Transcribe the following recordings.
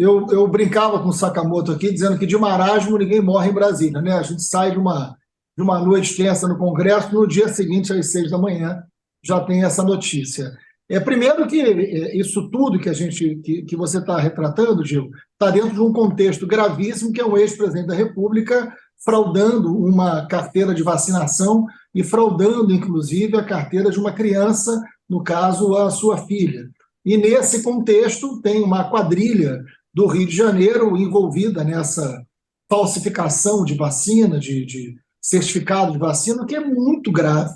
eu brincava com o Sakamoto aqui, dizendo que de marasmo ninguém morre em Brasília, né? A gente sai de uma noite tensa no Congresso, no dia seguinte, às 6 da manhã, já tem essa notícia. Primeiro que isso tudo que você está retratando, Gil, está dentro de um contexto gravíssimo, que é um ex-presidente da República fraudando uma carteira de vacinação e fraudando, inclusive, a carteira de uma criança, no caso, a sua filha. E, nesse contexto, tem uma quadrilha do Rio de Janeiro envolvida nessa falsificação de vacina, de certificado de vacina, que é muito grave,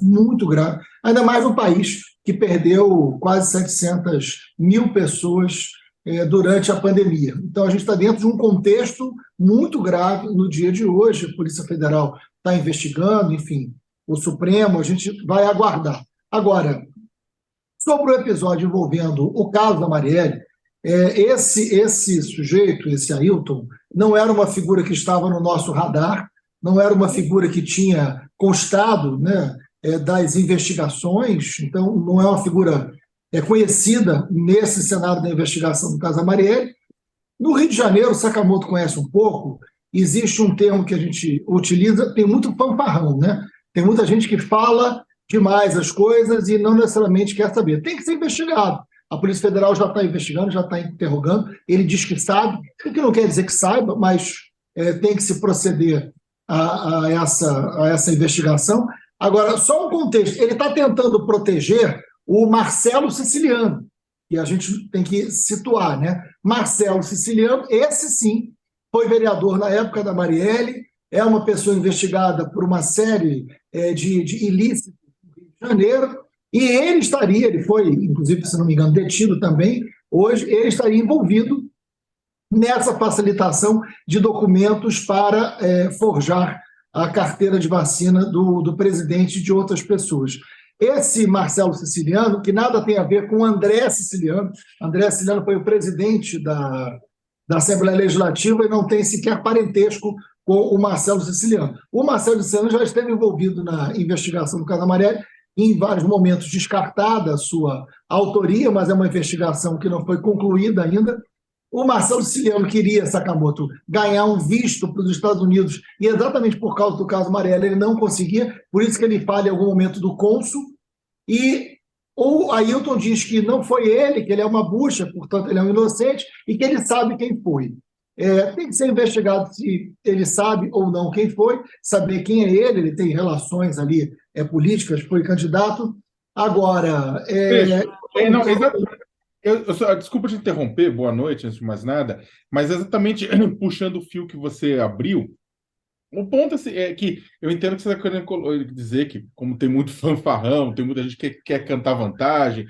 ainda mais um país que perdeu quase 700 mil pessoas durante a pandemia. Então, a gente está dentro de um contexto muito grave no dia de hoje. A Polícia Federal está investigando, enfim, o Supremo, a gente vai aguardar. Agora, sobre o episódio envolvendo o caso da Marielle, esse sujeito, esse Ailton, não era uma figura que estava no nosso radar, não era uma figura que tinha constado, né, das investigações, então não é uma figura conhecida nesse cenário da investigação do caso da Marielle. No Rio de Janeiro, o Sakamoto conhece um pouco, existe um termo que a gente utiliza, tem muito fanfarrão, né? Tem muita gente que fala demais as coisas e não necessariamente quer saber. Tem que ser investigado. A Polícia Federal já está investigando, já está interrogando, ele diz que sabe, o que não quer dizer que saiba, mas tem que se proceder a essa investigação. Agora, só um contexto, ele está tentando proteger o Marcelo Siciliano, que a gente tem que situar, né? Marcelo Siciliano, esse sim, foi vereador na época da Marielle, é uma pessoa investigada por uma série de ilícitos no Rio de Janeiro, e ele foi, inclusive, se não me engano, detido também, hoje, ele estaria envolvido nessa facilitação de documentos para forjar a carteira de vacina do presidente e de outras pessoas. Esse Marcelo Siciliano, que nada tem a ver com André Siciliano foi o presidente da Assembleia Legislativa e não tem sequer parentesco com o Marcelo Siciliano. O Marcelo Siciliano já esteve envolvido na investigação do caso da Marielle, em vários momentos descartada a sua autoria, mas é uma investigação que não foi concluída ainda. O Marcelo Siciliano queria, Sakamoto, ganhar um visto para os Estados Unidos, e exatamente por causa do caso Marielle ele não conseguia, por isso que ele fala em algum momento do cônsul, e o Ailton diz que não foi ele, que ele é uma bucha, portanto ele é um inocente, e que ele sabe quem foi. Tem que ser investigado se ele sabe ou não quem foi, saber quem é ele tem relações ali políticas, foi candidato. Agora... Não, desculpa te interromper, boa noite, antes de mais nada, mas exatamente puxando o fio que você abriu, o ponto é que eu entendo que você está querendo dizer que, como tem muito fanfarrão, tem muita gente que quer contar vantagem,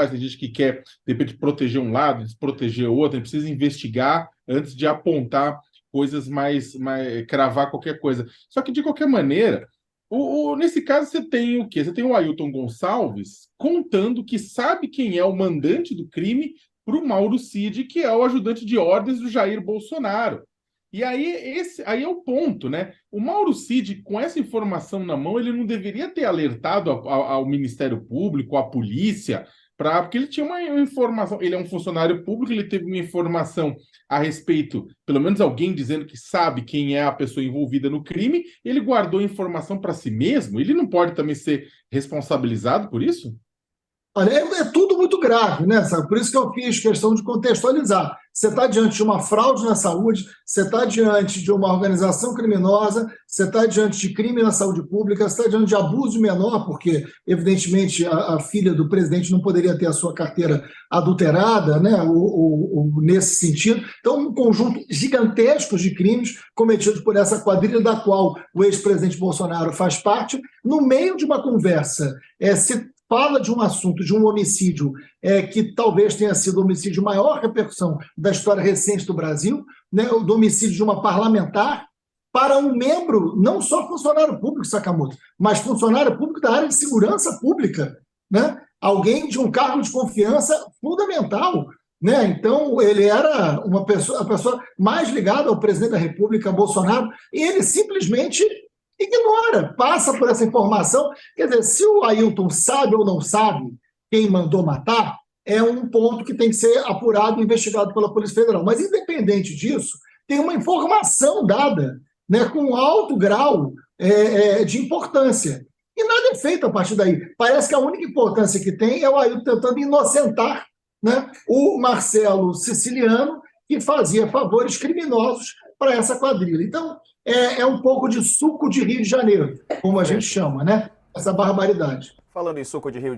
tem gente que quer, de repente, proteger um lado, desproteger o outro, a gente precisa investigar antes de apontar coisas mais cravar qualquer coisa. Só que, de qualquer maneira, nesse caso, você tem o quê? Você tem o Ailton Gonçalves contando que sabe quem é o mandante do crime para o Mauro Cid, que é o ajudante de ordens do Jair Bolsonaro. E aí é o ponto, né? O Mauro Cid, com essa informação na mão, ele não deveria ter alertado ao Ministério Público, à polícia, porque ele tinha uma informação, ele é um funcionário público, ele teve uma informação a respeito, pelo menos alguém dizendo que sabe quem é a pessoa envolvida no crime, ele guardou a informação para si mesmo, ele não pode também ser responsabilizado por isso? Olha, é tudo muito grave, né? Sabe? Por isso que eu fiz questão de contextualizar. Você está diante de uma fraude na saúde, você está diante de uma organização criminosa, você está diante de crime na saúde pública, você está diante de abuso de menor, porque, evidentemente, a filha do presidente não poderia ter a sua carteira adulterada, né? Nesse sentido. Então, um conjunto gigantesco de crimes cometidos por essa quadrilha da qual o ex-presidente Bolsonaro faz parte, no meio de uma conversa. Se fala de um assunto, de um homicídio que talvez tenha sido o homicídio de maior repercussão da história recente do Brasil, né, do homicídio de uma parlamentar, para um membro, não só funcionário público, Sakamoto, mas funcionário público da área de segurança pública, né? Alguém de um cargo de confiança fundamental. Né? Então, ele era a pessoa mais ligada ao presidente da República, Bolsonaro, e ele simplesmente ignora, passa por essa informação. Quer dizer, se o Ailton sabe ou não sabe quem mandou matar, é um ponto que tem que ser apurado e investigado pela Polícia Federal. Mas, independente disso, tem uma informação dada, né, com alto grau de importância. E nada é feito a partir daí. Parece que a única importância que tem é o Ailton tentando inocentar, né, o Marcelo Siciliano, que fazia favores criminosos para essa quadrilha. Então, é um pouco de suco de Rio de Janeiro, como a gente chama, né? Essa barbaridade. Falando em suco de Rio